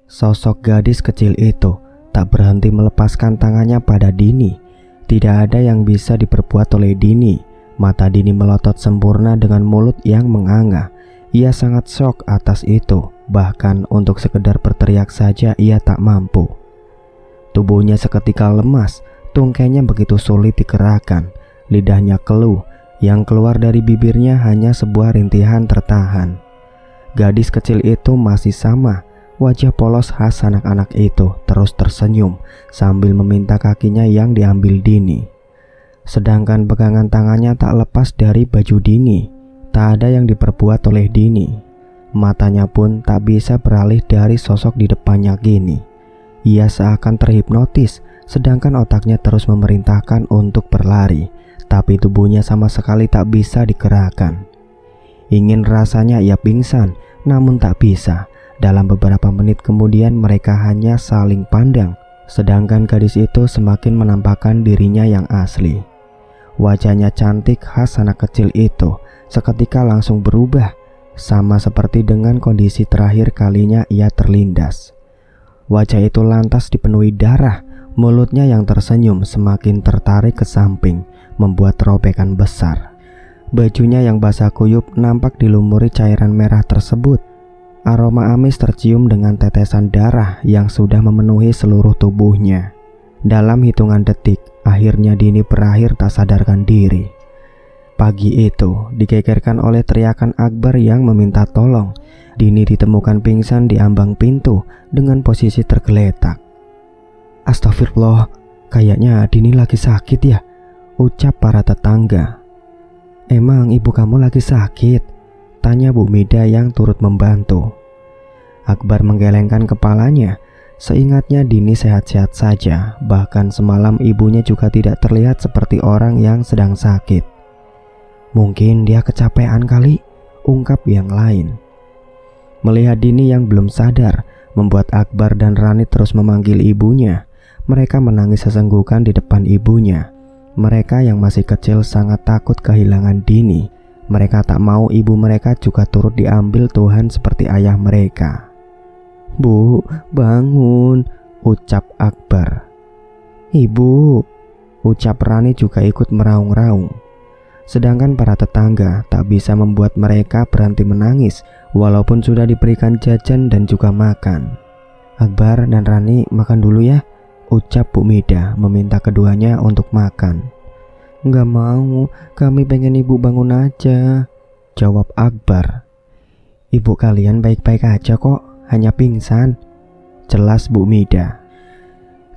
Sosok gadis kecil itu tak berhenti melepaskan tangannya pada Dini. Tidak ada yang bisa diperbuat oleh Dini. Mata Dini melotot sempurna dengan mulut yang menganga. Ia sangat shock atas itu. Bahkan untuk sekedar berteriak saja ia tak mampu. Tubuhnya seketika lemas. Tungkainya begitu sulit digerakkan. Lidahnya keluh. Yang keluar dari bibirnya hanya sebuah rintihan tertahan. Gadis kecil itu masih sama. Wajah polos khas anak-anak itu terus tersenyum sambil meminta kakinya yang diambil Dini. Sedangkan pegangan tangannya tak lepas dari baju Dini. Tak ada yang diperbuat oleh Dini. Matanya pun tak bisa beralih dari sosok di depannya Gini. Ia seakan terhipnotis, sedangkan otaknya terus memerintahkan untuk berlari, tapi tubuhnya sama sekali tak bisa digerakkan. Ingin rasanya ia pingsan, namun tak bisa. Dalam beberapa menit kemudian mereka hanya saling pandang, sedangkan gadis itu semakin menampakkan dirinya yang asli. Wajahnya cantik khas anak kecil itu seketika langsung berubah, sama seperti dengan kondisi terakhir kalinya ia terlindas. Wajah itu lantas dipenuhi darah, mulutnya yang tersenyum semakin tertarik ke samping, membuat robekan besar. Bajunya yang basah kuyup nampak dilumuri cairan merah tersebut. Aroma amis tercium dengan tetesan darah yang sudah memenuhi seluruh tubuhnya. Dalam hitungan detik, akhirnya Dini berakhir tak sadarkan diri. Pagi itu digegerkan oleh teriakan Akbar yang meminta tolong. Dini ditemukan pingsan di ambang pintu dengan posisi tergeletak. Astagfirullah, kayaknya Dini lagi sakit ya, ucap para tetangga. Emang ibu kamu lagi sakit? Tanya Bu Mida yang turut membantu. Akbar menggelengkan kepalanya. Seingatnya Dini sehat-sehat saja. Bahkan semalam ibunya juga tidak terlihat seperti orang yang sedang sakit. Mungkin dia kecapean kali, ungkap yang lain. Melihat Dini yang belum sadar, membuat Akbar dan Rani terus memanggil ibunya. Mereka menangis sesenggukan di depan ibunya. Mereka yang masih kecil sangat takut kehilangan Dini. Mereka tak mau ibu mereka juga turut diambil Tuhan seperti ayah mereka. Bu, bangun, ucap Akbar. Ibu, ucap Rani juga ikut meraung-raung. Sedangkan para tetangga tak bisa membuat mereka berhenti menangis walaupun sudah diberikan jajan dan juga makan. Akbar dan Rani makan dulu ya, ucap Bu Mida meminta keduanya untuk makan. Enggak mau, kami pengen ibu bangun aja, jawab Akbar. Ibu kalian baik-baik aja kok, hanya pingsan, jelas Bu Mida.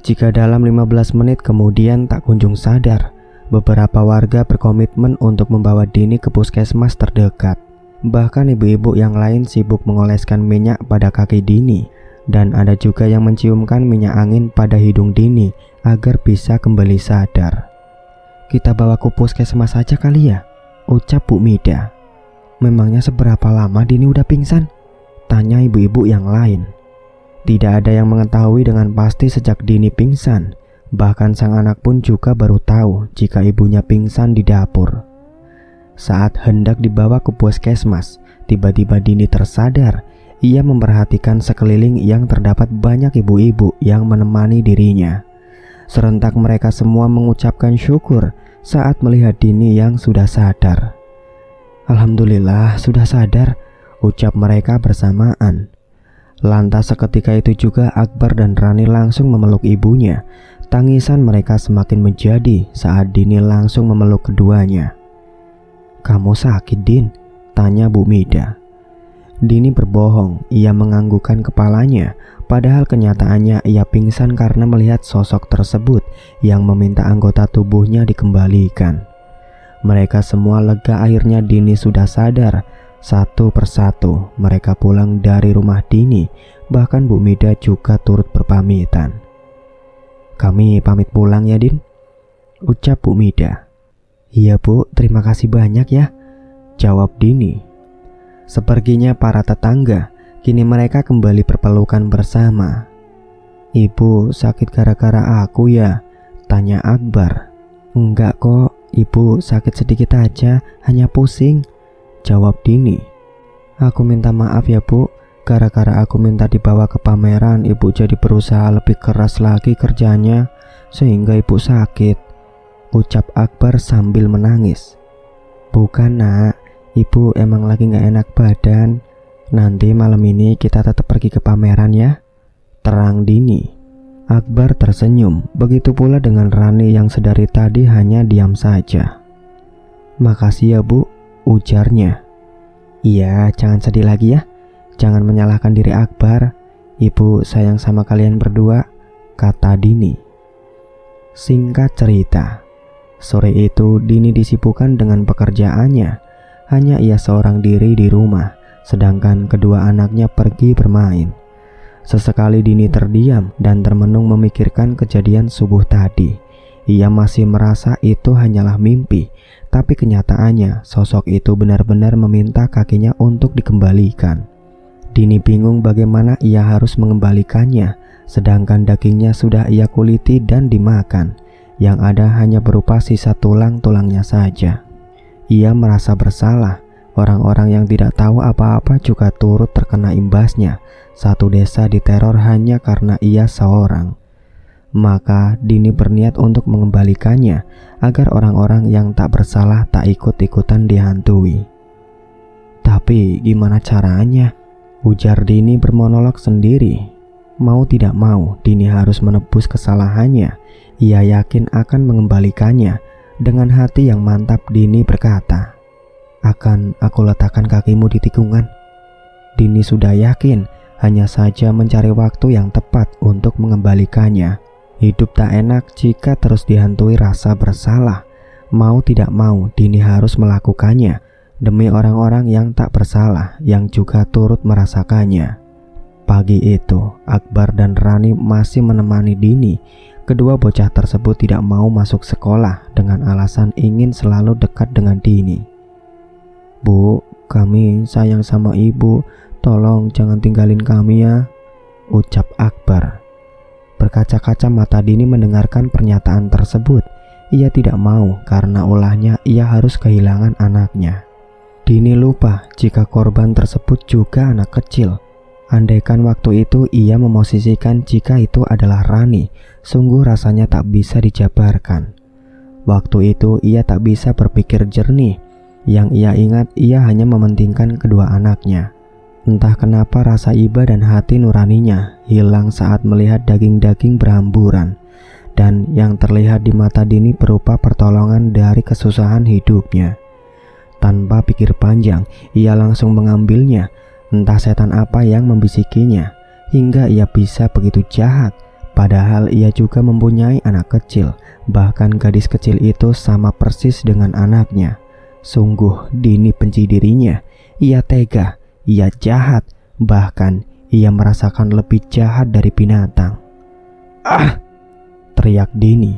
Jika dalam 15 menit kemudian tak kunjung sadar, beberapa warga berkomitmen untuk membawa Dini ke puskesmas terdekat. Bahkan ibu-ibu yang lain sibuk mengoleskan minyak pada kaki Dini, dan ada juga yang menciumkan minyak angin pada hidung Dini agar bisa kembali sadar. Kita bawa ke puskesmas saja kali ya, ucap Bu Mida. Memangnya seberapa lama Dini udah pingsan? Tanya ibu-ibu yang lain. Tidak ada yang mengetahui dengan pasti sejak Dini pingsan. Bahkan sang anak pun juga baru tahu jika ibunya pingsan di dapur. Saat hendak dibawa ke puskesmas, tiba-tiba Dini tersadar. Ia memperhatikan sekeliling yang terdapat banyak ibu-ibu yang menemani dirinya. Serentak mereka semua mengucapkan syukur saat melihat Dini yang sudah sadar. Alhamdulillah sudah sadar, ucap mereka bersamaan. Lantas seketika itu juga Akbar dan Rani langsung memeluk ibunya. Tangisan mereka semakin menjadi saat Dini langsung memeluk keduanya. Kamu sakit, Din? Tanya Bu Mida. Dini berbohong, ia menganggukkan kepalanya. Padahal kenyataannya ia pingsan karena melihat sosok tersebut yang meminta anggota tubuhnya dikembalikan. Mereka semua lega akhirnya Dini sudah sadar. Satu persatu mereka pulang dari rumah Dini. Bahkan Bu Mida juga turut berpamitan. Kami pamit pulang ya, Din, ucap Bu Mida. Iya Bu, terima kasih banyak ya, jawab Dini. Seperginya para tetangga, kini mereka kembali berpelukan bersama. Ibu sakit gara-gara aku ya? Tanya Akbar. Enggak kok, ibu sakit sedikit aja, hanya pusing, jawab Dini. Aku minta maaf ya Bu, Gara-gara aku minta dibawa ke pameran, ibu jadi berusaha lebih keras lagi kerjanya, sehingga ibu sakit, ucap Akbar sambil menangis. Bukan nak, ibu emang lagi gak enak badan. Nanti malam ini kita tetap pergi ke pameran ya, terang Dini. Akbar tersenyum, begitu pula dengan Rani yang sedari tadi hanya diam saja. Makasih ya bu, ujarnya. Iya, jangan sedih lagi ya. Jangan menyalahkan diri Akbar. Ibu sayang sama kalian berdua, kata Dini. Singkat cerita, sore itu Dini disibukkan dengan pekerjaannya. Hanya ia seorang diri di rumah, sedangkan kedua anaknya pergi bermain. Sesekali Dini terdiam dan termenung memikirkan kejadian subuh tadi. Ia masih merasa itu hanyalah mimpi, tapi kenyataannya sosok itu benar-benar meminta kakinya untuk dikembalikan. Dini bingung bagaimana ia harus mengembalikannya, sedangkan dagingnya sudah ia kuliti dan dimakan. Yang ada hanya berupa sisa tulang-tulangnya saja. Ia merasa bersalah. Orang-orang yang tidak tahu apa-apa juga turut terkena imbasnya. Satu desa diteror hanya karena ia seorang. Maka Dini berniat untuk mengembalikannya agar orang-orang yang tak bersalah tak ikut-ikutan dihantui. Tapi gimana caranya? Ujar Dini bermonolog sendiri. Mau tidak mau, Dini harus menebus kesalahannya. Ia yakin akan mengembalikannya. Dengan hati yang mantap Dini berkata, "Akan aku letakkan kakimu di tikungan." Dini sudah yakin, hanya saja mencari waktu yang tepat untuk mengembalikannya. Hidup tak enak jika terus dihantui rasa bersalah. Mau tidak mau, Dini harus melakukannya demi orang-orang yang tak bersalah yang juga turut merasakannya. Pagi itu, Akbar dan Rani masih menemani Dini. Kedua bocah tersebut tidak mau masuk sekolah dengan alasan ingin selalu dekat dengan Dini. "Bu, kami sayang sama ibu. Tolong jangan tinggalin kami ya," ucap Akbar. Berkaca-kaca mata Dini mendengarkan pernyataan tersebut. Ia tidak mau karena ulahnya ia harus kehilangan anaknya. Dini lupa jika korban tersebut juga anak kecil. Andaikan waktu itu ia memosisikan jika itu adalah Rani, sungguh rasanya tak bisa dijabarkan. Waktu itu ia tak bisa berpikir jernih. Yang ia ingat, ia hanya mementingkan kedua anaknya. Entah kenapa rasa iba dan hati nuraninya hilang saat melihat daging-daging berhamburan. Dan yang terlihat di mata Dini berupa pertolongan dari kesusahan hidupnya. Tanpa pikir panjang, ia langsung mengambilnya. Entah setan apa yang membisikinya, hingga ia bisa begitu jahat. Padahal ia juga mempunyai anak kecil. Bahkan gadis kecil itu sama persis dengan anaknya. Sungguh Dini benci dirinya. Ia tega, ia jahat, bahkan ia merasakan lebih jahat dari binatang. "Ah!" teriak Dini.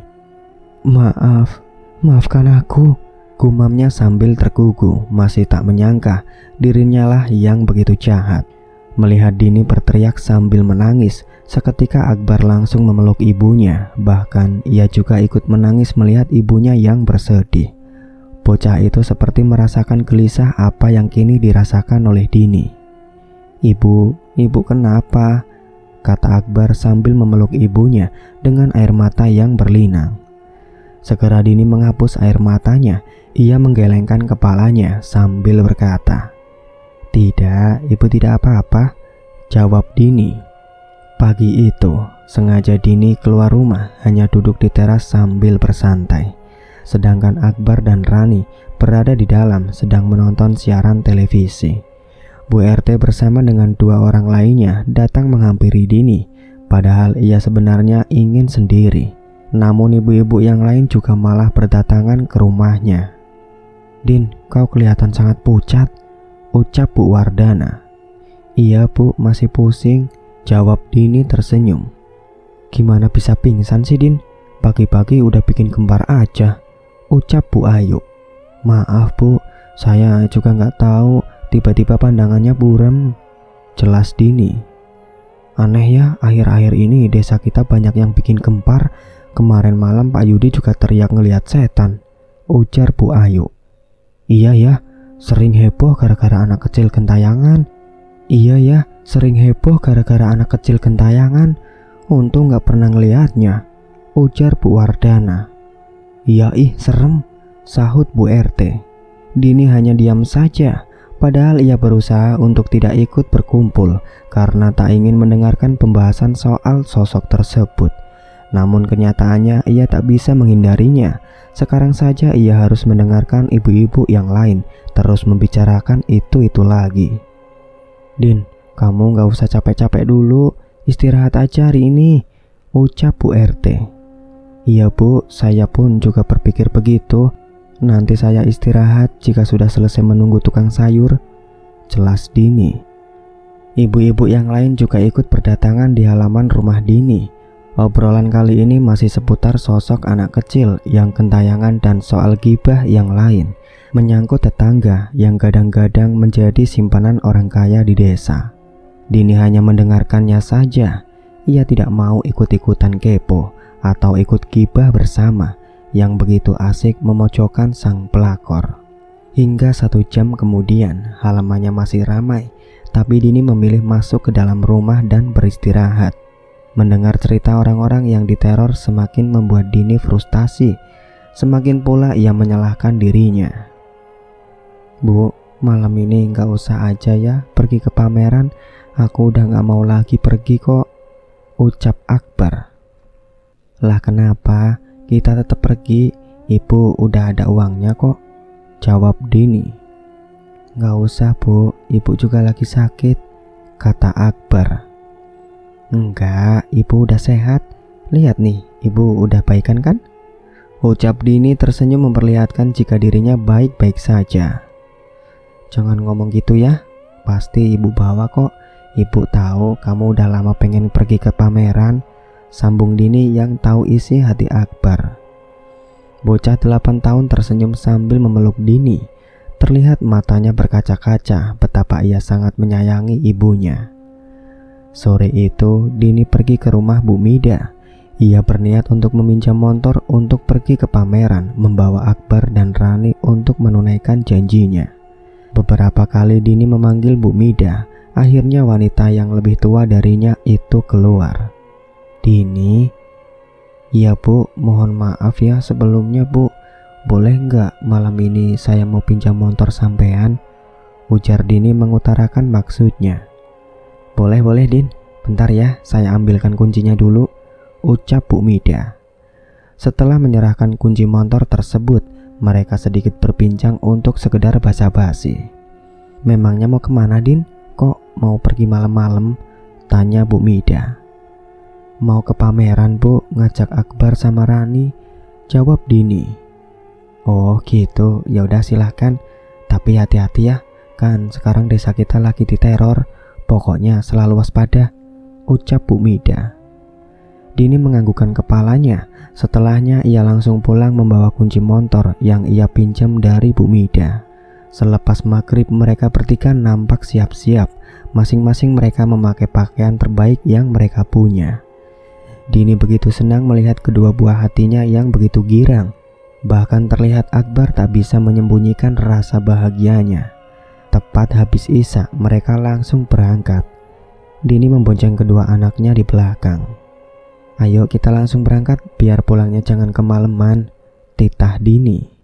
Maafkan aku," gumamnya sambil tergugu. Masih tak menyangka dirinya lah yang begitu jahat. Melihat Dini berteriak sambil menangis, seketika Akbar langsung memeluk ibunya. Bahkan ia juga ikut menangis melihat ibunya yang bersedih. Bocah itu seperti merasakan gelisah apa yang kini dirasakan oleh Dini. Ibu kenapa?" kata Akbar sambil memeluk ibunya dengan air mata yang berlinang. Segera Dini menghapus air matanya. Ia menggelengkan kepalanya sambil berkata, "Tidak, ibu tidak apa-apa," jawab Dini. Pagi itu, sengaja Dini keluar rumah hanya duduk di teras sambil bersantai. Sedangkan Akbar dan Rani berada di dalam sedang menonton siaran televisi. Bu RT bersama dengan dua orang lainnya datang menghampiri Dini. Padahal ia sebenarnya ingin sendiri. Namun ibu-ibu yang lain juga malah berdatangan ke rumahnya. "Din, kau kelihatan sangat pucat," ucap Bu Wardana. "Iya bu, masih pusing," jawab Dini tersenyum. "Gimana bisa pingsan sih Din? Pagi-pagi udah bikin kembar aja," ucap Bu Ayu. "Maaf bu, saya juga nggak tahu, tiba-tiba pandangannya buram," jelas Dini. "Aneh ya, akhir-akhir ini desa kita banyak yang bikin kembar. Kemarin malam Pak Yudi juga teriak ngelihat setan," ujar Bu Ayu. "Iya ya, sering heboh gara-gara anak kecil gentayangan," Iya ya, sering heboh gara-gara anak kecil gentayangan. Untung gak pernah ngeliatnya, ujar Bu Wardana. Iya serem, sahut Bu RT. Dini hanya diam saja, padahal ia berusaha untuk tidak ikut berkumpul karena tak ingin mendengarkan pembahasan soal sosok tersebut. Namun kenyataannya ia tak bisa menghindarinya. Sekarang saja ia harus mendengarkan ibu-ibu yang lain terus membicarakan itu lagi. Din, kamu gak usah capek-capek dulu, istirahat aja hari ini, ucap Bu RT. Iya Bu, saya pun juga berpikir begitu. Nanti saya istirahat jika sudah selesai menunggu tukang sayur, jelas Dini. Ibu-ibu yang lain juga ikut berdatangan di halaman rumah Dini. Obrolan kali ini masih seputar sosok anak kecil yang gentayangan dan soal gibah yang lain, menyangkut tetangga yang kadang-kadang menjadi simpanan orang kaya di desa. Dini hanya mendengarkannya saja. Ia tidak mau ikut-ikutan kepo atau ikut gibah bersama yang begitu asik memojokkan sang pelakor. Hingga 1 jam kemudian halamannya masih ramai, tapi Dini memilih masuk ke dalam rumah dan beristirahat. Mendengar cerita orang-orang yang diteror semakin membuat Dini frustasi. Semakin pula ia menyalahkan dirinya. Bu, malam ini gak usah aja ya pergi ke pameran. Aku udah gak mau lagi pergi kok, ucap Akbar. Lah kenapa? Kita tetap pergi, ibu udah ada uangnya kok, jawab Dini. Gak usah Bu, ibu juga lagi sakit, kata Akbar. Enggak, ibu udah sehat. Lihat nih, ibu udah baikan kan? Ucap Dini tersenyum memperlihatkan jika dirinya baik-baik saja. Jangan ngomong gitu ya, pasti ibu bawa kok. Ibu tahu kamu udah lama pengen pergi ke pameran, sambung Dini yang tahu isi hati Akbar. Bocah 8 tahun tersenyum sambil memeluk Dini. Terlihat matanya berkaca-kaca betapa ia sangat menyayangi ibunya. Sore itu, Dini pergi ke rumah Bu Mida. Ia berniat untuk meminjam motor untuk pergi ke pameran, membawa Akbar dan Rani untuk menunaikan janjinya. Beberapa kali Dini memanggil Bu Mida, akhirnya wanita yang lebih tua darinya itu keluar. Dini, iya Bu, mohon maaf ya sebelumnya Bu. Boleh nggak malam ini saya mau pinjam motor sampean? Ujar Dini mengutarakan maksudnya. Boleh Din, bentar ya saya ambilkan kuncinya dulu, ucap Bu Mida. Setelah menyerahkan kunci motor tersebut, mereka sedikit berbincang untuk sekedar basa-basi. Memangnya mau kemana Din? Kok mau pergi malam-malam? Tanya Bu Mida. Mau ke pameran Bu, ngajak Akbar sama Rani, jawab Dini. Oh gitu, ya udah silahkan. Tapi hati-hati ya, kan sekarang desa kita lagi diteror. Pokoknya selalu waspada, ucap Bu Mida. Dini menganggukkan kepalanya. Setelahnya ia langsung pulang membawa kunci motor yang ia pinjam dari Bu Mida. Selepas maghrib mereka bertiga nampak siap-siap. Masing-masing mereka memakai pakaian terbaik yang mereka punya. Dini begitu senang melihat kedua buah hatinya yang begitu girang. Bahkan terlihat Akbar tak bisa menyembunyikan rasa bahagianya. Tepat habis isya, mereka langsung berangkat. Dini membonceng kedua anaknya di belakang. Ayo kita langsung berangkat, biar pulangnya jangan kemalaman, titah Dini.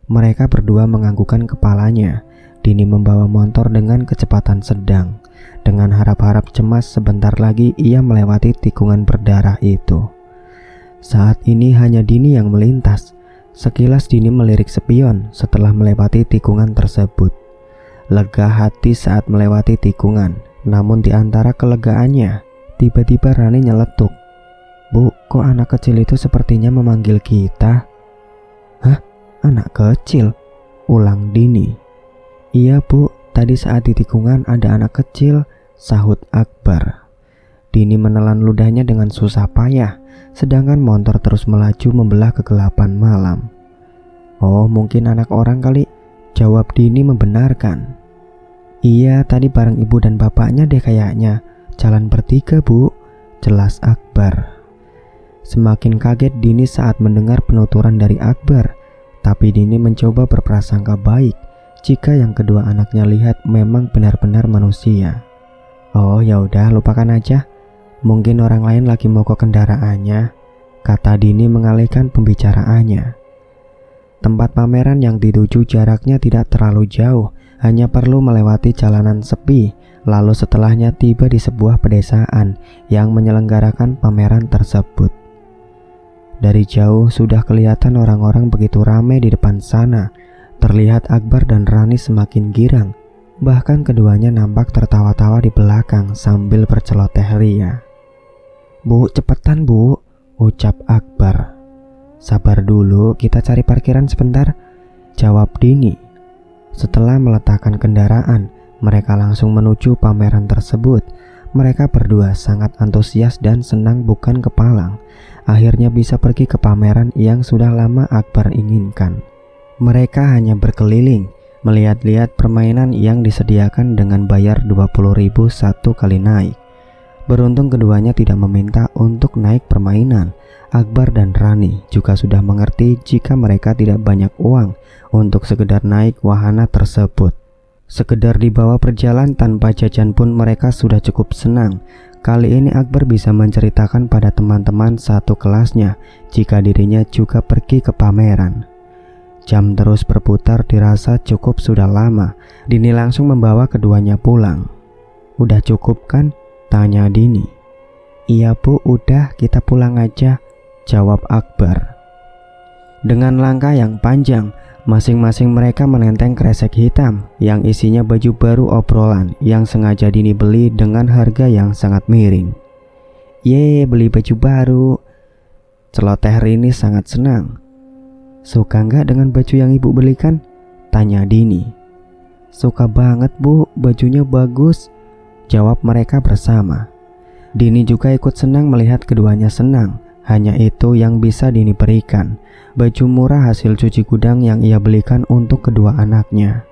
Mereka berdua menganggukkan kepalanya. Dini membawa motor dengan kecepatan sedang. Dengan harap-harap cemas sebentar lagi ia melewati tikungan berdarah itu. Saat ini hanya Dini yang melintas. Sekilas Dini melirik spion setelah melewati tikungan tersebut. Lega hati saat melewati tikungan. Namun di antara kelegaannya, tiba-tiba Rani nyeletuk. Bu, kok anak kecil itu sepertinya memanggil kita? Hah? Anak kecil? Ulang Dini. Iya Bu, tadi saat di tikungan ada anak kecil, sahut Akbar. Dini menelan ludahnya dengan susah payah, sedangkan motor terus melaju membelah kegelapan malam. Oh, mungkin anak orang kali, jawab Dini membenarkan. Iya, tadi bareng ibu dan bapaknya deh kayaknya. Jalan bertiga Bu, jelas Akbar. Semakin kaget Dini saat mendengar penuturan dari Akbar. Tapi Dini mencoba berprasangka baik. jika yang kedua anaknya lihat memang benar-benar manusia. "Oh ya udah, lupakan aja. Mungkin orang lain lagi mogok kendaraannya," kata Dini mengalihkan pembicaraannya. Tempat pameran yang dituju jaraknya tidak terlalu jauh, hanya perlu melewati jalanan sepi. Lalu setelahnya tiba di sebuah pedesaan yang menyelenggarakan pameran tersebut. Dari jauh sudah kelihatan orang-orang begitu ramai di depan sana. Terlihat Akbar dan Rani semakin girang. Bahkan keduanya nampak tertawa-tawa di belakang sambil berceloteh ria. "Bu, cepetan bu," ucap Akbar. "Sabar dulu, kita cari parkiran sebentar," jawab Dini. Setelah meletakkan kendaraan, mereka langsung menuju pameran tersebut. Mereka berdua sangat antusias dan senang bukan kepalang. Akhirnya bisa pergi ke pameran yang sudah lama Akbar inginkan. Mereka hanya berkeliling, melihat-lihat permainan yang disediakan dengan bayar 20.000 satu kali naik. Beruntung keduanya tidak meminta untuk naik permainan. Akbar dan Rani juga sudah mengerti jika mereka tidak banyak uang untuk sekedar naik wahana tersebut. Sekedar dibawa berjalan tanpa jajan pun mereka sudah cukup senang. Kali ini Akbar bisa menceritakan pada teman-teman satu kelasnya jika dirinya juga pergi ke pameran. Jam terus berputar dirasa cukup sudah lama. Dini langsung membawa keduanya pulang. "Udah cukup kan?" tanya Dini. "Iya bu, udah, kita pulang aja," jawab Akbar. Dengan langkah yang panjang, masing-masing mereka menenteng kresek hitam yang isinya baju baru obrolan yang sengaja Dini beli dengan harga yang sangat miring. "Ye, beli baju baru," celoteh Rini sangat senang. "Suka nggak dengan baju yang ibu belikan?" tanya Dini. "Suka banget bu, bajunya bagus," jawab mereka bersama. Dini juga ikut senang melihat keduanya senang. Hanya itu yang bisa Dini berikan, baju murah hasil cuci gudang yang ia belikan untuk kedua anaknya.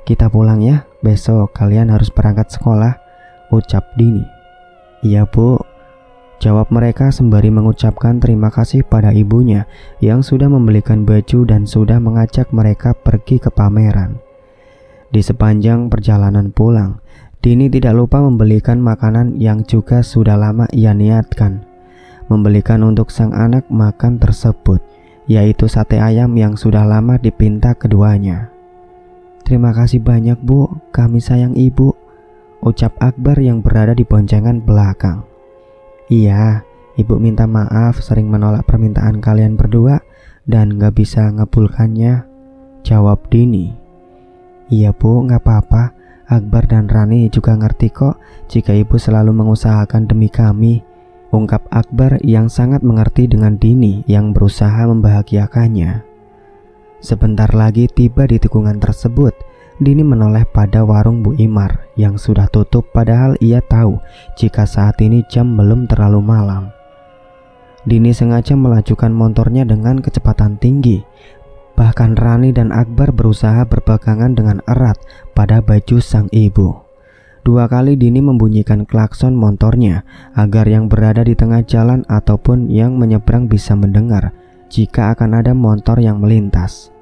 "Kita pulang ya, besok kalian harus berangkat sekolah," ucap Dini. "Iya bu," jawab mereka sembari mengucapkan terima kasih pada ibunya yang sudah membelikan baju dan sudah mengajak mereka pergi ke pameran. Di sepanjang perjalanan pulang, Dini tidak lupa membelikan makanan yang juga sudah lama ia niatkan. Membelikan untuk sang anak makan tersebut, yaitu sate ayam yang sudah lama dipinta keduanya. "Terima kasih banyak bu, kami sayang ibu," ucap Akbar yang berada di boncengan belakang. "Iya, ibu minta maaf sering menolak permintaan kalian berdua dan gak bisa ngabulkannya," jawab Dini. "Iya bu, gak apa-apa, Akbar dan Rani juga ngerti kok jika ibu selalu mengusahakan demi kami," ungkap Akbar yang sangat mengerti dengan Dini yang berusaha membahagiakannya. Sebentar lagi tiba di tikungan tersebut. Dini menoleh pada warung Bu Imar yang sudah tutup, padahal ia tahu jika saat ini jam belum terlalu malam. Dini sengaja melajukan motornya dengan kecepatan tinggi. Bahkan Rani dan Akbar berusaha berpegangan dengan erat pada baju sang ibu. 2 kali Dini membunyikan klakson motornya agar yang berada di tengah jalan ataupun yang menyeberang bisa mendengar jika akan ada motor yang melintas.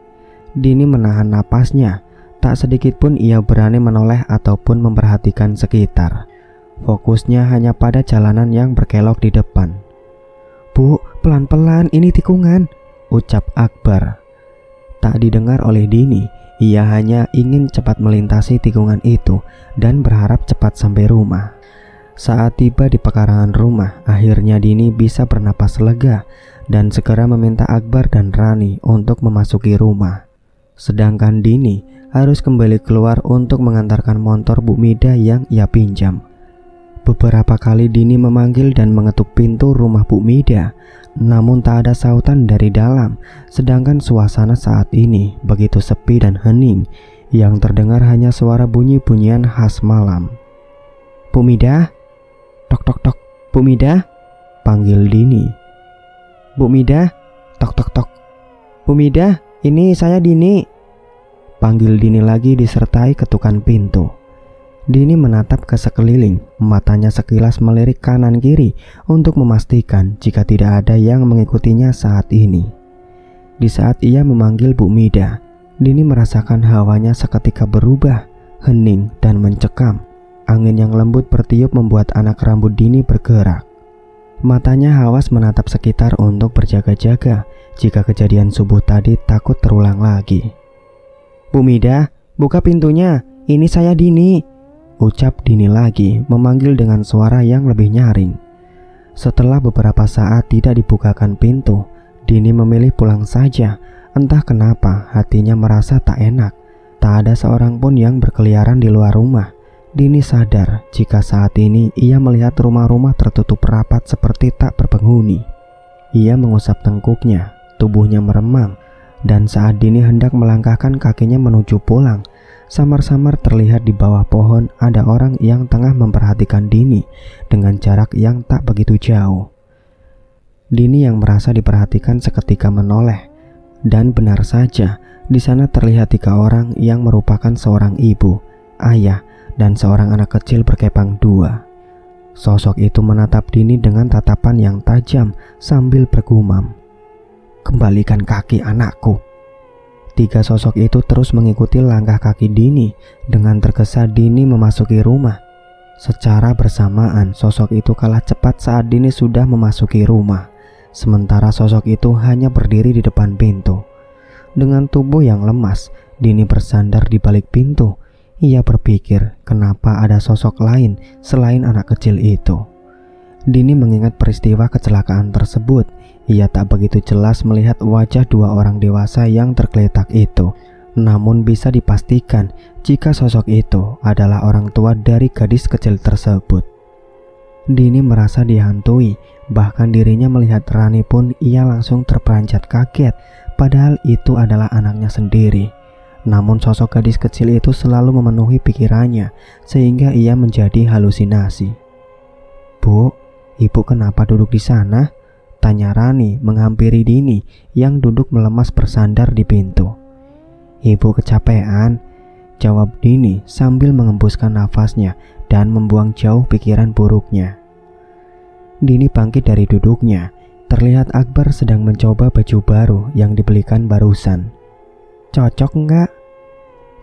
Dini menahan napasnya, tak sedikit pun ia berani menoleh ataupun memperhatikan sekitar. Fokusnya hanya pada jalanan yang berkelok di depan. "Bu, pelan-pelan, ini tikungan," ucap Akbar. Tak didengar oleh Dini. Ia hanya ingin cepat melintasi tikungan itu dan berharap cepat sampai rumah. Saat tiba di pekarangan rumah, akhirnya Dini bisa bernapas lega dan segera meminta Akbar dan Rani untuk memasuki rumah. Sedangkan Dini harus kembali keluar untuk mengantarkan motor Bu Mida yang ia pinjam. Beberapa kali Dini memanggil dan mengetuk pintu rumah Bu Mida, namun tak ada sautan dari dalam. Sedangkan suasana saat ini begitu sepi dan hening, yang terdengar hanya suara bunyi-bunyian khas malam. "Bu Mida? Tok tok tok, Bu Mida?" panggil Dini. "Bu Mida? Tok tok tok. Bu Mida, ini saya Dini," panggil Dini lagi disertai ketukan pintu. Dini menatap ke sekeliling, matanya sekilas melirik kanan kiri untuk memastikan jika tidak ada yang mengikutinya saat ini. Di saat ia memanggil Bu Mida, Dini merasakan hawanya seketika berubah, hening dan mencekam. Angin yang lembut bertiup membuat anak rambut Dini bergerak. Matanya Hawas menatap sekitar untuk berjaga-jaga jika kejadian subuh tadi takut terulang lagi. "Bu Mida, buka pintunya, ini saya Dini," ucap Dini lagi, memanggil dengan suara yang lebih nyaring. Setelah beberapa saat tidak dibukakan pintu, Dini memilih pulang saja. Entah kenapa hatinya merasa tak enak. Tak ada seorang pun yang berkeliaran di luar rumah. Dini sadar jika saat ini ia melihat rumah-rumah tertutup rapat seperti tak berpenghuni. Ia mengusap tengkuknya, tubuhnya meremang, dan saat Dini hendak melangkahkan kakinya menuju pulang, samar-samar terlihat di bawah pohon ada orang yang tengah memperhatikan Dini dengan jarak yang tak begitu jauh. Dini yang merasa diperhatikan seketika menoleh. Dan benar saja, di sana terlihat 3 orang yang merupakan seorang ibu, ayah, dan seorang anak kecil berkepang 2. Sosok itu menatap Dini dengan tatapan yang tajam sambil bergumam, "Kembalikan kaki anakku." 3 sosok itu terus mengikuti langkah kaki Dini. Dengan tergesa Dini memasuki rumah. Secara bersamaan sosok itu kalah cepat saat Dini sudah memasuki rumah. Sementara sosok itu hanya berdiri di depan pintu. Dengan tubuh yang lemas, Dini bersandar di balik pintu. Ia berpikir kenapa ada sosok lain selain anak kecil itu. Dini mengingat peristiwa kecelakaan tersebut. Ia tak begitu jelas melihat wajah 2 orang dewasa yang tergeletak itu. Namun bisa dipastikan jika sosok itu adalah orang tua dari gadis kecil tersebut. Dini merasa dihantui. Bahkan dirinya melihat Rani pun ia langsung terperanjat kaget, padahal itu adalah anaknya sendiri. Namun sosok gadis kecil itu selalu memenuhi pikirannya, sehingga ia menjadi halusinasi. "Bu, ibu kenapa duduk di sana?" tanya Rani menghampiri Dini yang duduk melemas bersandar di pintu. "Ibu kecapean," jawab Dini sambil mengembuskan nafasnya dan membuang jauh pikiran buruknya. Dini bangkit dari duduknya. Terlihat Akbar sedang mencoba baju baru yang dibelikan barusan. "Cocok enggak?"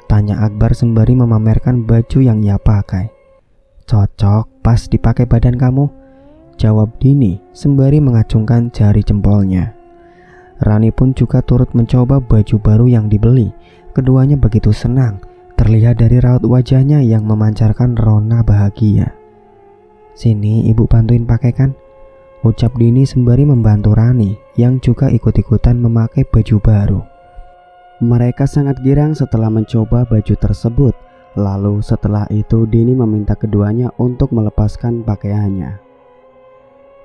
tanya Akbar sembari memamerkan baju yang ia pakai. "Cocok, pas dipakai badan kamu," jawab Dini sembari mengacungkan jari jempolnya. Rani pun juga turut mencoba baju baru yang dibeli. Keduanya begitu senang, terlihat dari raut wajahnya yang memancarkan rona bahagia. "Sini ibu bantuin pakai kan," ucap Dini sembari membantu Rani yang juga ikut-ikutan memakai baju baru. Mereka sangat girang setelah mencoba baju tersebut. Lalu setelah itu Dini meminta keduanya untuk melepaskan pakaiannya.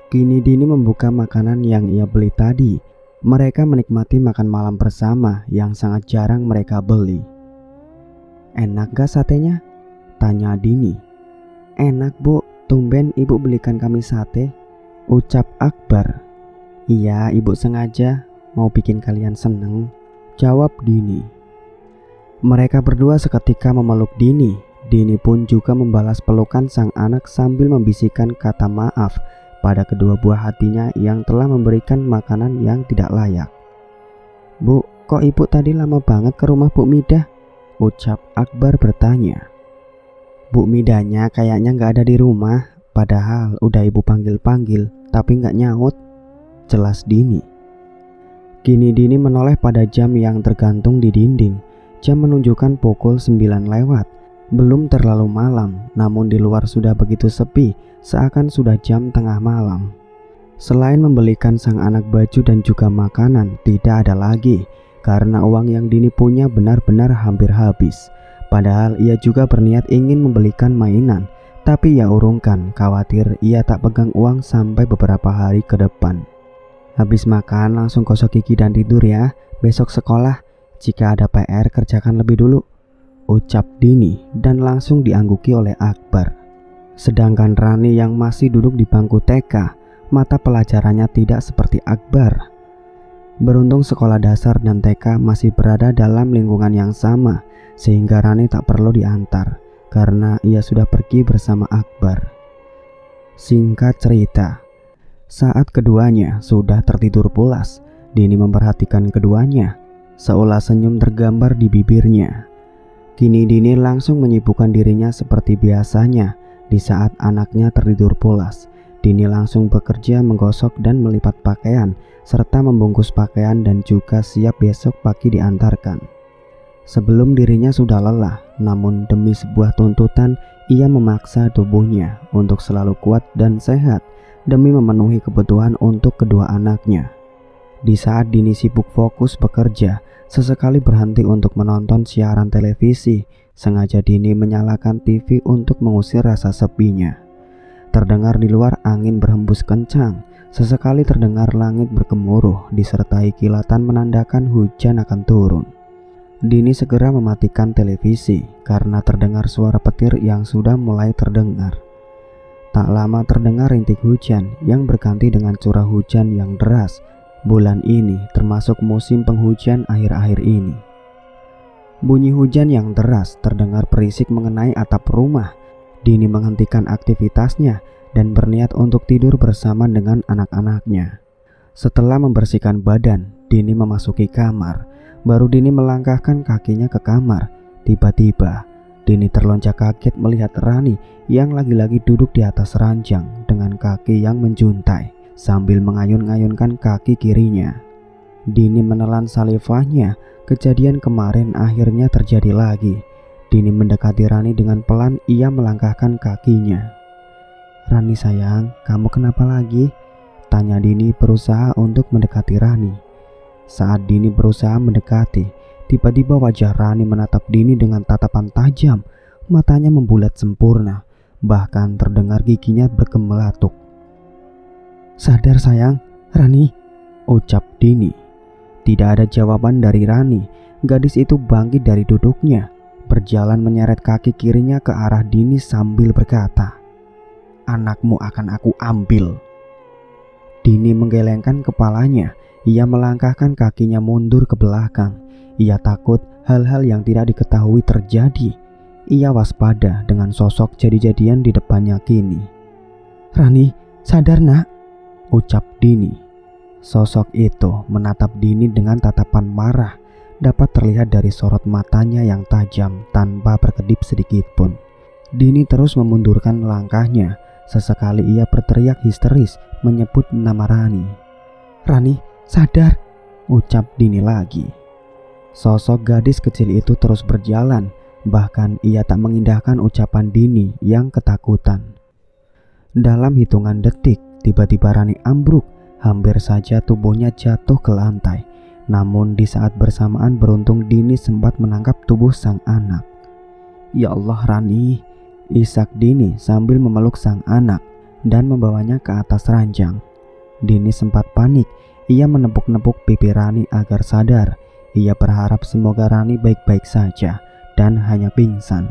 Kini Dini membuka makanan yang ia beli tadi. Mereka menikmati makan malam bersama yang sangat jarang mereka beli. "Enak gak satenya?" tanya Dini. "Enak bu, tumben ibu belikan kami sate," ucap Akbar. "Iya, ibu sengaja mau bikin kalian seneng," jawab Dini. Mereka berdua seketika memeluk Dini. Dini pun juga membalas pelukan sang anak sambil membisikkan kata maaf pada kedua buah hatinya yang telah memberikan makanan yang tidak layak. "Bu, kok ibu tadi lama banget ke rumah Bu Mida?" ucap Akbar bertanya. "Bu Midanya kayaknya gak ada di rumah. Padahal udah ibu panggil-panggil tapi gak nyaut," jelas Dini. Kini Dini menoleh pada jam yang tergantung di dinding. Jam menunjukkan pukul 9 lewat. Belum terlalu malam, namun di luar sudah begitu sepi, seakan sudah jam tengah malam. Selain membelikan sang anak baju dan juga makanan, tidak ada lagi, karena uang yang Dini punya benar-benar hampir habis. Padahal ia juga berniat ingin membelikan mainan, tapi ia urungkan, khawatir ia tak pegang uang sampai beberapa hari ke depan. "Habis makan langsung gosok gigi dan tidur ya, besok sekolah. Jika ada PR kerjakan lebih dulu," ucap Dini dan langsung diangguki oleh Akbar. Sedangkan Rani yang masih duduk di bangku TK, mata pelajarannya tidak seperti Akbar. Beruntung sekolah dasar dan TK masih berada dalam lingkungan yang sama, sehingga Rani tak perlu diantar karena ia sudah pergi bersama Akbar. Singkat cerita, saat keduanya sudah tertidur pulas, Dini memperhatikan keduanya. seolah senyum tergambar di bibirnya. Kini Dini langsung menyibukkan dirinya seperti biasanya. Di saat anaknya tertidur pulas, Dini langsung bekerja menggosok dan melipat pakaian, serta membungkus pakaian dan juga siap besok pagi diantarkan. Sebelum dirinya sudah lelah, namun demi sebuah tuntutan, ia memaksa tubuhnya untuk selalu kuat dan sehat demi memenuhi kebutuhan untuk kedua anaknya. Di saat Dini sibuk fokus bekerja, sesekali berhenti untuk menonton siaran televisi. Sengaja Dini menyalakan TV untuk mengusir rasa sepinya. Terdengar di luar angin berhembus kencang. Sesekali terdengar langit bergemuruh disertai kilatan menandakan hujan akan turun. Dini segera mematikan televisi karena terdengar suara petir yang sudah mulai terdengar. Tak lama terdengar rintik hujan yang berganti dengan curah hujan yang deras. Bulan ini termasuk musim penghujan akhir-akhir ini. Bunyi hujan yang deras terdengar berisik mengenai atap rumah. Dini menghentikan aktivitasnya dan berniat untuk tidur bersama dengan anak-anaknya. Setelah membersihkan badan, Dini memasuki kamar. Baru Dini melangkahkan kakinya ke kamar. Tiba-tiba, Dini terlonjak kaget melihat Rani yang lagi-lagi duduk di atas ranjang dengan kaki yang menjuntai sambil mengayun-ngayunkan kaki kirinya. Dini menelan salivanya. Kejadian kemarin akhirnya terjadi lagi. Dini mendekati Rani dengan pelan. Ia melangkahkan kakinya. "Rani sayang, kamu kenapa lagi?" tanya Dini berusaha untuk mendekati Rani. Saat Dini berusaha mendekati, tiba-tiba wajah Rani menatap Dini dengan tatapan tajam. Matanya membulat sempurna, bahkan terdengar giginya bergemelatuk. "Sadar sayang, Rani," ucap Dini. Tidak ada jawaban dari Rani. Gadis itu bangkit dari duduknya, berjalan menyeret kaki kirinya ke arah Dini sambil berkata, "Anakmu akan aku ambil." Dini menggelengkan kepalanya. Ia melangkahkan kakinya mundur ke belakang. Ia takut hal-hal yang tidak diketahui terjadi. Ia waspada dengan sosok jadi-jadian di depannya kini. "Rani, sadar nak," ucap Dini. Sosok itu menatap Dini dengan tatapan marah. Dapat terlihat dari sorot matanya yang tajam tanpa berkedip sedikit pun. Dini terus memundurkan langkahnya. Sesekali ia berteriak histeris menyebut nama Rani. "Rani, sadar," ucap Dini lagi. Sosok gadis kecil itu terus berjalan. Bahkan ia tak mengindahkan ucapan Dini yang ketakutan. Dalam hitungan detik, tiba-tiba Rani ambruk. Hampir saja tubuhnya jatuh ke lantai. Namun di saat bersamaan beruntung Dini sempat menangkap tubuh sang anak. "Ya Allah Rani," isak Dini sambil memeluk sang anak dan membawanya ke atas ranjang. Dini sempat panik. Ia menepuk-nepuk pipi Rani agar sadar. Ia berharap semoga Rani baik-baik saja dan hanya pingsan.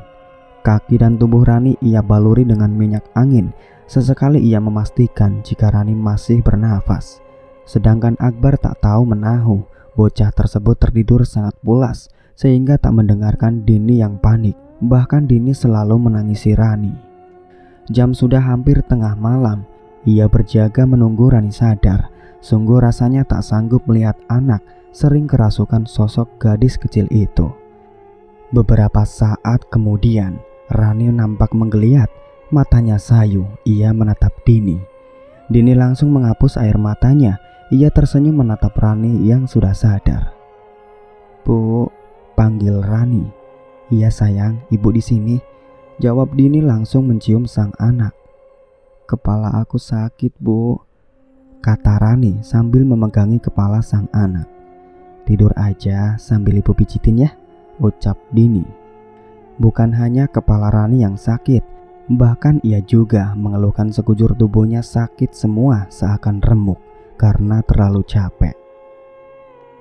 Kaki dan tubuh Rani ia baluri dengan minyak angin. Sesekali ia memastikan jika Rani masih bernafas. Sedangkan Akbar tak tahu menahu. Bocah tersebut tertidur sangat pulas sehingga tak mendengarkan Dini yang panik. Bahkan Dini selalu menangisi Rani. Jam sudah hampir tengah malam. Ia berjaga menunggu Rani sadar. Sungguh rasanya tak sanggup melihat anak sering kerasukan sosok gadis kecil itu. Beberapa saat kemudian, Rani nampak menggeliat. Matanya sayu, ia menatap Dini. Dini langsung menghapus air matanya. Ia tersenyum menatap Rani yang sudah sadar. "Bu," panggil Rani. "Iya sayang, ibu di sini," jawab Dini langsung mencium sang anak. "Kepala aku sakit, Bu," kata Rani sambil memegangi kepala sang anak. "Tidur aja sambil ibu pijitin ya," ucap Dini. Bukan hanya kepala Rani yang sakit, bahkan ia juga mengeluhkan sekujur tubuhnya sakit semua seakan remuk karena terlalu capek.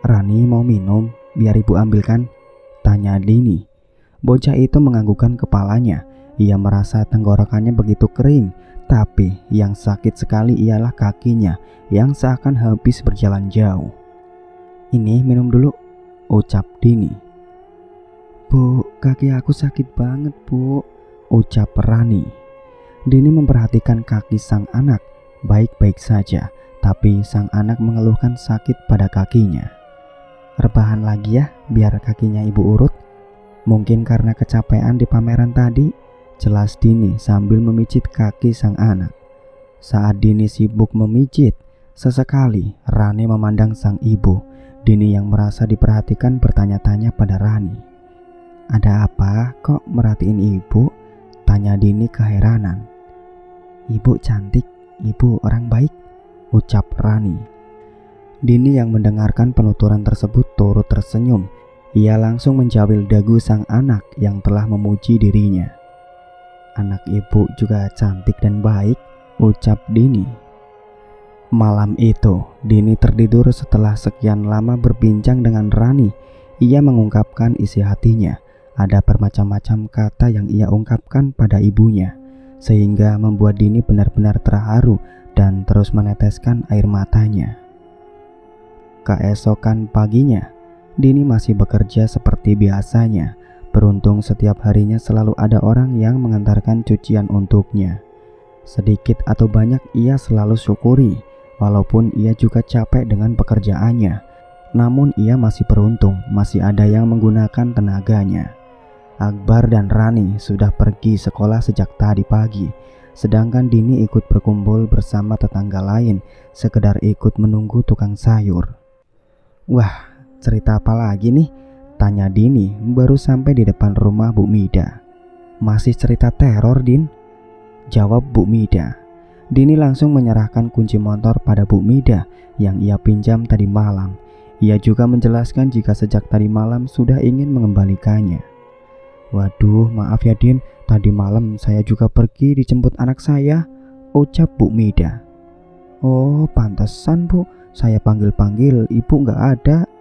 "Rani mau minum, biar ibu ambilkan?" tanya Dini. Bocah itu menganggukkan kepalanya. Ia merasa tenggorokannya begitu kering, tapi yang sakit sekali ialah kakinya yang seakan habis berjalan jauh. "Ini minum dulu," ucap Dini. "Bu, kaki aku sakit banget, Bu," ucap Rani. Dini memperhatikan kaki sang anak. Baik-baik saja, tapi sang anak mengeluhkan sakit pada kakinya. Rebahan lagi ya, biar kakinya ibu urut. Mungkin karena kecapean di pameran tadi, jelas Dini sambil memijit kaki sang anak. Saat Dini sibuk memijit, sesekali Rani memandang sang ibu. Dini yang merasa diperhatikan bertanya-tanya pada Rani. "Ada apa kok merhatiin ibu?" tanya Dini keheranan. "Ibu cantik, ibu orang baik," ucap Rani. Dini yang mendengarkan penuturan tersebut turut tersenyum. Ia langsung menjawil dagu sang anak yang telah memuji dirinya. "Anak ibu juga cantik dan baik," ucap Dini. Malam itu, Dini tertidur setelah sekian lama berbincang dengan Rani. Ia mengungkapkan isi hatinya. Ada bermacam-macam kata yang ia ungkapkan pada ibunya, sehingga membuat Dini benar-benar terharu dan terus meneteskan air matanya. Keesokan paginya, Dini masih bekerja seperti biasanya. Beruntung setiap harinya selalu ada orang yang mengantarkan cucian untuknya. Sedikit atau banyak ia selalu syukuri, walaupun ia juga capek dengan pekerjaannya. Namun ia masih beruntung, masih ada yang menggunakan tenaganya. Akbar dan Rani sudah pergi sekolah sejak tadi pagi, sedangkan Dini ikut berkumpul bersama tetangga lain, sekedar ikut menunggu tukang sayur. "Wah, cerita apa lagi nih?" tanya Dini baru sampai di depan rumah Bu Mida. "Masih cerita teror, Din?" jawab Bu Mida. Dini langsung menyerahkan kunci motor pada Bu Mida yang ia pinjam tadi malam. Ia juga menjelaskan jika sejak tadi malam sudah ingin mengembalikannya. "Waduh, maaf ya Din, tadi malam saya juga pergi dijemput anak saya," ucap Bu Mida. "Oh, pantesan Bu, saya panggil-panggil ibu nggak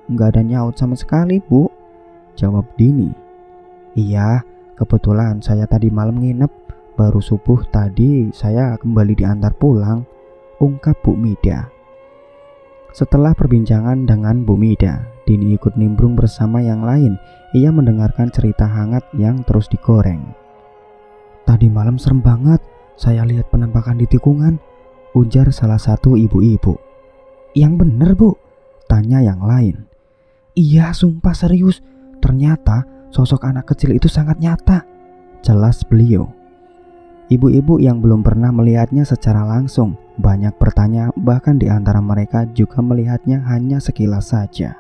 ada nyaut sama sekali Bu," jawab Dini. "Iya, kebetulan saya tadi malam nginep, baru subuh tadi saya kembali diantar pulang," ungkap Bu Mida. Setelah perbincangan dengan Bu Mida, Dini ikut nimbrung bersama yang lain. Ia mendengarkan cerita hangat yang terus digoreng. "Tadi malam serem banget, saya lihat penampakan di tikungan," ujar salah satu ibu-ibu. "Yang bener Bu?" tanya yang lain. "Iya, sumpah serius, ternyata sosok anak kecil itu sangat nyata," jelas beliau. Ibu-ibu yang belum pernah melihatnya secara langsung banyak bertanya, bahkan di antara mereka juga melihatnya hanya sekilas saja.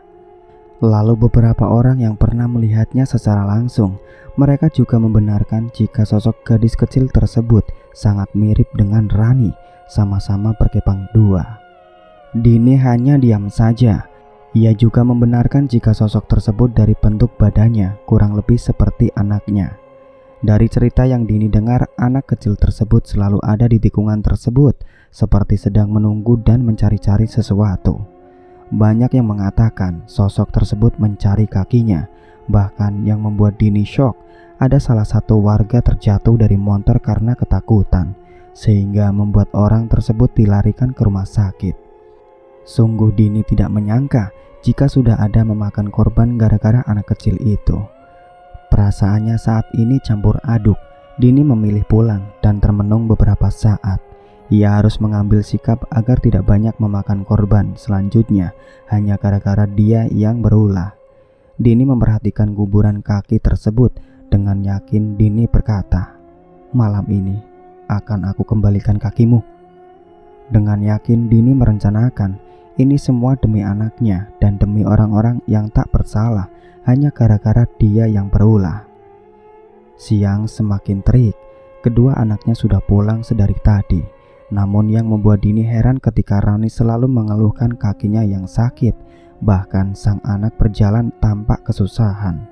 Lalu beberapa orang yang pernah melihatnya secara langsung, mereka juga membenarkan jika sosok gadis kecil tersebut sangat mirip dengan Rani, sama-sama berkepang dua. Dini hanya diam saja. Ia juga membenarkan jika sosok tersebut dari bentuk badannya kurang lebih seperti anaknya. Dari cerita yang Dini dengar, anak kecil tersebut selalu ada di tikungan tersebut, seperti sedang menunggu dan mencari-cari sesuatu. Banyak yang mengatakan sosok tersebut mencari kakinya. Bahkan yang membuat Dini shock, ada salah satu warga terjatuh dari motor karena ketakutan, sehingga membuat orang tersebut dilarikan ke rumah sakit. Sungguh Dini tidak menyangka jika sudah ada memakan korban gara-gara anak kecil itu. Perasaannya saat ini campur aduk. Dini memilih pulang dan termenung beberapa saat. Ia harus mengambil sikap agar tidak banyak memakan korban selanjutnya hanya gara-gara dia yang berulah. Dini memperhatikan guburan kaki tersebut. Dengan yakin Dini berkata, "Malam ini akan aku kembalikan kakimu." Dengan yakin Dini merencanakan ini semua demi anaknya dan demi orang-orang yang tak bersalah hanya gara-gara dia yang berulah. Siang semakin terik. Kedua anaknya sudah pulang sedari tadi. Namun yang membuat Dini heran ketika Rani selalu mengeluhkan kakinya yang sakit. Bahkan sang anak berjalan tampak kesusahan.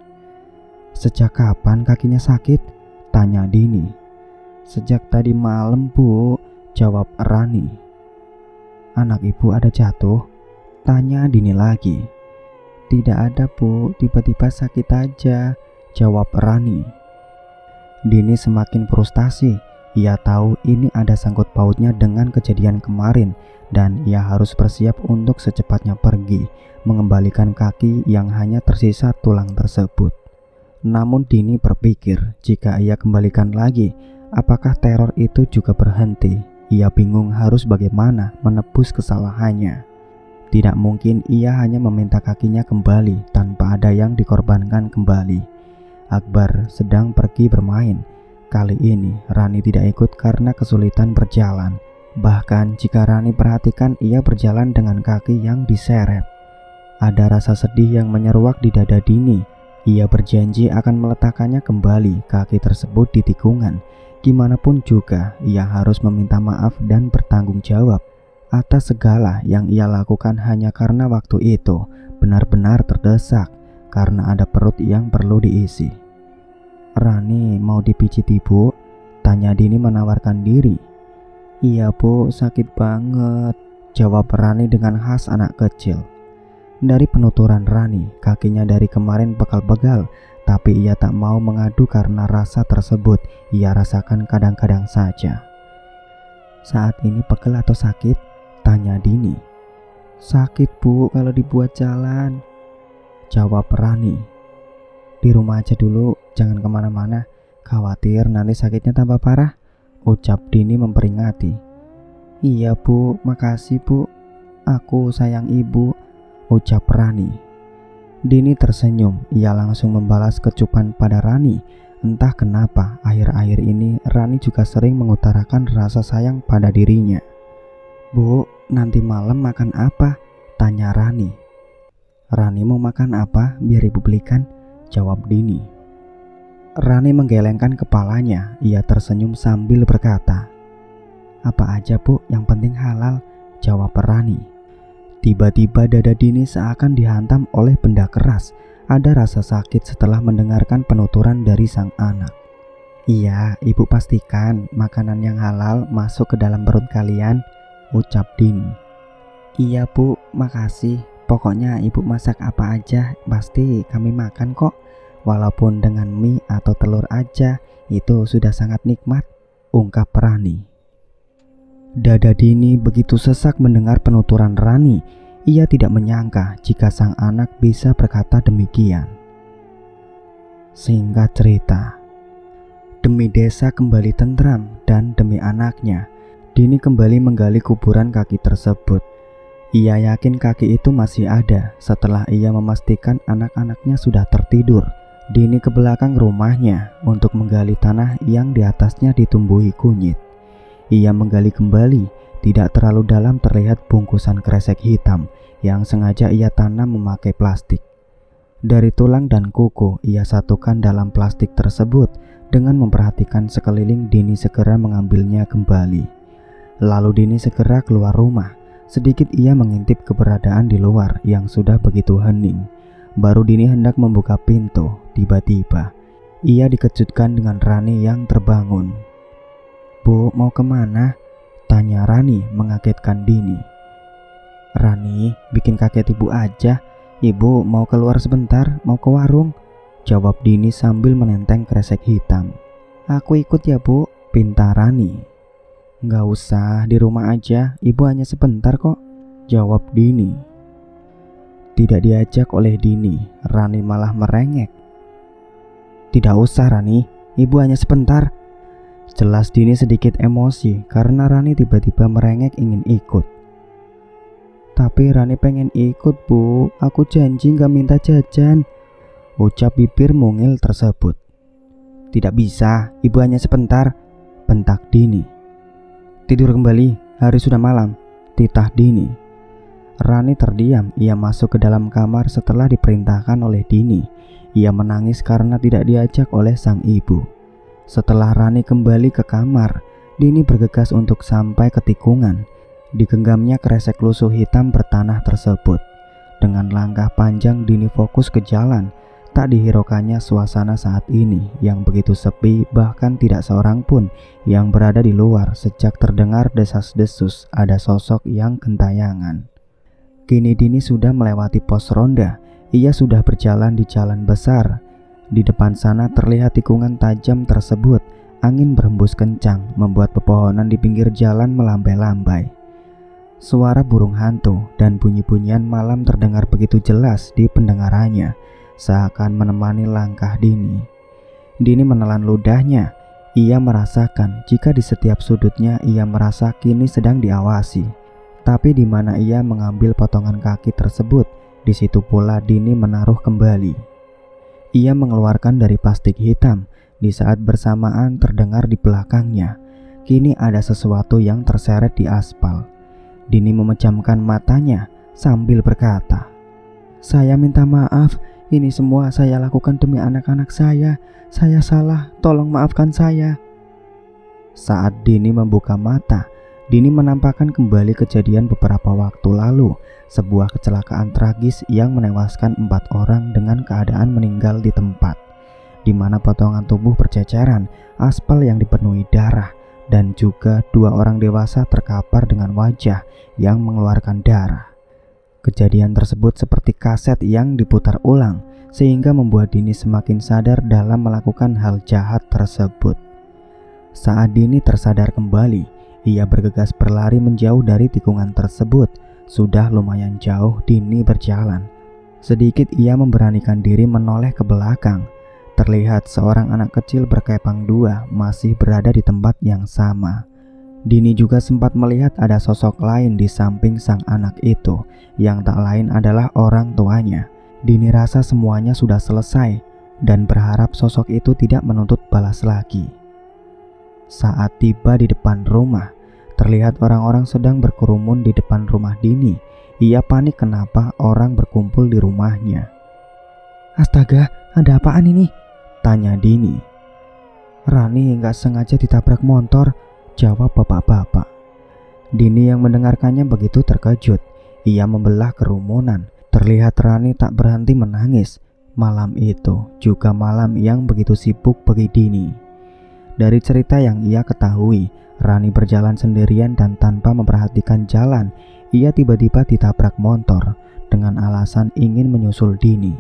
"Sejak kapan kakinya sakit?" tanya Dini. "Sejak tadi malam Bu," jawab Rani. "Anak ibu ada jatuh?" tanya Dini lagi. "Tidak ada Bu, tiba-tiba sakit aja," jawab Rani. Dini semakin frustasi. Ia tahu ini ada sangkut pautnya dengan kejadian kemarin dan ia harus bersiap untuk secepatnya pergi mengembalikan kaki yang hanya tersisa tulang tersebut. Namun Dini berpikir jika ia kembalikan lagi, apakah teror itu juga berhenti? Ia bingung harus bagaimana menebus kesalahannya. Tidak mungkin ia hanya meminta kakinya kembali tanpa ada yang dikorbankan kembali. Akbar sedang pergi bermain. Kali ini Rani tidak ikut karena kesulitan berjalan. Bahkan jika Rani perhatikan, ia berjalan dengan kaki yang diseret. Ada rasa sedih yang menyeruak di dada Dini. Ia berjanji akan meletakkannya kembali kaki tersebut di tikungan. Gimana pun juga ia harus meminta maaf dan bertanggung jawab atas segala yang ia lakukan hanya karena waktu itu benar-benar terdesak karena ada perut yang perlu diisi. "Rani mau dipijit ibu?" tanya Dini menawarkan diri. "Iya bu, sakit banget," jawab Rani dengan khas anak kecil. Dari penuturan Rani, kakinya dari kemarin pegal-pegal, tapi ia tak mau mengadu karena rasa tersebut ia rasakan kadang-kadang saja. "Saat ini pegel atau sakit?" tanya Dini. "Sakit bu kalau dibuat jalan," jawab Rani. "Di rumah aja dulu, jangan kemana-mana, khawatir nanti sakitnya tambah parah," ucap Dini memperingati. "Iya bu, makasih bu, aku sayang ibu," ucap Rani. Dini tersenyum, ia langsung membalas kecupan pada Rani. Entah kenapa akhir-akhir ini Rani juga sering mengutarakan rasa sayang pada dirinya. "Bu, nanti malam makan apa?" tanya Rani. "Rani mau makan apa? Biar ibu belikan," jawab Dini. Rani menggelengkan kepalanya, ia tersenyum sambil berkata, "Apa aja bu, yang penting halal," jawab Rani. Tiba-tiba dada Dini seakan dihantam oleh benda keras. Ada rasa sakit setelah mendengarkan penuturan dari sang anak. "Iya, ibu pastikan makanan yang halal masuk ke dalam perut kalian," ucap Dini. "Iya bu, makasih. Pokoknya ibu masak apa aja pasti kami makan kok. Walaupun dengan mie atau telur aja, itu sudah sangat nikmat," ungkap Rani. Dada Dini begitu sesak mendengar penuturan Rani. Ia tidak menyangka jika sang anak bisa berkata demikian. Singkat cerita, demi desa kembali tentram dan demi anaknya, Dini kembali menggali kuburan kaki tersebut. Ia yakin kaki itu masih ada setelah ia memastikan anak-anaknya sudah tertidur. Dini ke belakang rumahnya untuk menggali tanah yang di atasnya ditumbuhi kunyit. Ia menggali kembali, tidak terlalu dalam terlihat bungkusan kresek hitam yang sengaja ia tanam memakai plastik. Dari tulang dan kuku ia satukan dalam plastik tersebut. Dengan memperhatikan sekeliling, Dini segera mengambilnya kembali. Lalu Dini segera keluar rumah. Sedikit ia mengintip keberadaan di luar yang sudah begitu hening. Baru Dini hendak membuka pintu, tiba-tiba ia dikejutkan dengan Rani yang terbangun. "Bu, mau kemana?" tanya Rani mengagetkan Dini. "Rani, bikin kaget ibu aja. Ibu mau keluar sebentar, mau ke warung," jawab Dini sambil menenteng kresek hitam. "Aku ikut ya bu," pinta Rani. "Nggak usah, di rumah aja, ibu hanya sebentar kok," jawab Dini. Tidak diajak oleh Dini, Rani malah merengek. "Tidak usah Rani, ibu hanya sebentar." Jelas Dini sedikit emosi karena Rani tiba-tiba merengek ingin ikut. "Tapi Rani pengen ikut bu, aku janji gak minta jajan," ucap bibir mungil tersebut. "Tidak bisa, ibu hanya sebentar," bentak Dini. "Tidur kembali, hari sudah malam," titah Dini. Rani terdiam, ia masuk ke dalam kamar setelah diperintahkan oleh Dini. Ia menangis karena tidak diajak oleh sang ibu. Setelah Rani kembali ke kamar, Dini bergegas untuk sampai ke tikungan. Digenggamnya kresek lusuh hitam bertanah tersebut. Dengan langkah panjang Dini fokus ke jalan. Tak dihiraukannya suasana saat ini yang begitu sepi, bahkan tidak seorang pun yang berada di luar sejak terdengar desas-desus ada sosok yang gentayangan. Kini Dini sudah melewati pos ronda. Ia sudah berjalan di jalan besar. Di depan sana terlihat tikungan tajam tersebut. Angin berhembus kencang membuat pepohonan di pinggir jalan melambai-lambai. Suara burung hantu dan bunyi-bunyian malam terdengar begitu jelas di pendengarannya, seakan menemani langkah Dini. Dini menelan ludahnya. Ia merasakan jika di setiap sudutnya ia merasa kini sedang diawasi. Tapi di mana ia mengambil potongan kaki tersebut, di situ pula Dini menaruh kembali. Ia mengeluarkan dari plastik hitam. Di saat bersamaan terdengar di belakangnya, kini ada sesuatu yang terseret di aspal. Dini memejamkan matanya sambil berkata, "Saya minta maaf, ini semua saya lakukan demi anak-anak saya. Saya salah, tolong maafkan saya." Saat Dini membuka mata, Dini menampakkan kembali kejadian beberapa waktu lalu, sebuah kecelakaan tragis yang menewaskan 4 orang dengan keadaan meninggal di tempat, di mana potongan tubuh berceceran, aspal yang dipenuhi darah, dan juga 2 orang dewasa terkapar dengan wajah yang mengeluarkan darah. Kejadian tersebut seperti kaset yang diputar ulang, sehingga membuat Dini semakin sadar dalam melakukan hal jahat tersebut. Saat Dini tersadar kembali, ia bergegas berlari menjauh dari tikungan tersebut. Sudah lumayan jauh Dini berjalan. Sedikit ia memberanikan diri menoleh ke belakang. Terlihat seorang anak kecil berkepang 2 masih berada di tempat yang sama. Dini juga sempat melihat ada sosok lain di samping sang anak itu, yang tak lain adalah orang tuanya. Dini rasa semuanya sudah selesai dan berharap sosok itu tidak menuntut balas lagi. Saat tiba di depan rumah, terlihat orang-orang sedang berkerumun di depan rumah Dini. Ia panik kenapa orang berkumpul di rumahnya. "Astaga, ada apaan ini?" tanya Dini. "Rani nggak sengaja ditabrak motor," jawab bapak-bapak. Dini yang mendengarkannya begitu terkejut. Ia membelah kerumunan. Terlihat Rani tak berhenti menangis. Malam itu juga malam yang begitu sibuk bagi Dini. Dari cerita yang ia ketahui, Rani berjalan sendirian dan tanpa memperhatikan jalan. Ia tiba-tiba ditabrak motor dengan alasan ingin menyusul Dini.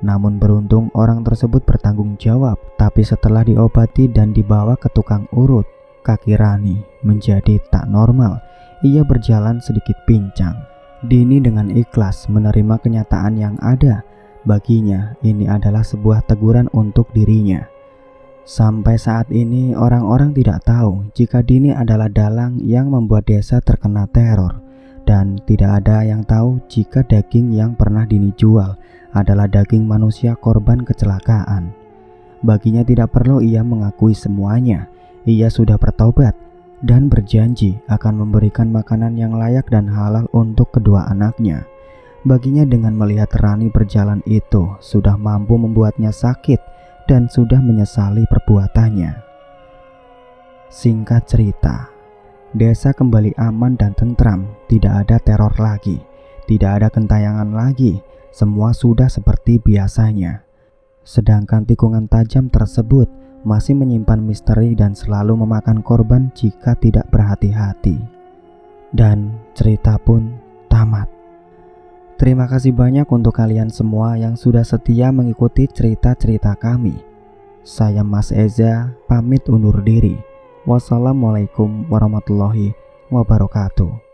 Namun beruntung orang tersebut bertanggung jawab. Tapi setelah diobati dan dibawa ke tukang urut, kaki Rani menjadi tak normal. Ia berjalan sedikit pincang. Dini dengan ikhlas menerima kenyataan yang ada. Baginya ini adalah sebuah teguran untuk dirinya. Sampai saat ini orang-orang tidak tahu jika Dini adalah dalang yang membuat desa terkena teror. Dan tidak ada yang tahu jika daging yang pernah Dini jual adalah daging manusia korban kecelakaan. Baginya tidak perlu ia mengakui semuanya. Ia sudah bertobat dan berjanji akan memberikan makanan yang layak dan halal untuk kedua anaknya. Baginya dengan melihat Rani berjalan itu sudah mampu membuatnya sakit dan sudah menyesali perbuatannya. Singkat cerita, desa kembali aman dan tentram. Tidak ada teror lagi, tidak ada gentayangan lagi. Semua sudah seperti biasanya. Sedangkan tikungan tajam tersebut masih menyimpan misteri dan selalu memakan korban jika tidak berhati-hati. Dan cerita pun tamat. Terima kasih banyak untuk kalian semua yang sudah setia mengikuti cerita-cerita kami. Saya Mas Eza, pamit undur diri. Wassalamualaikum warahmatullahi wabarakatuh.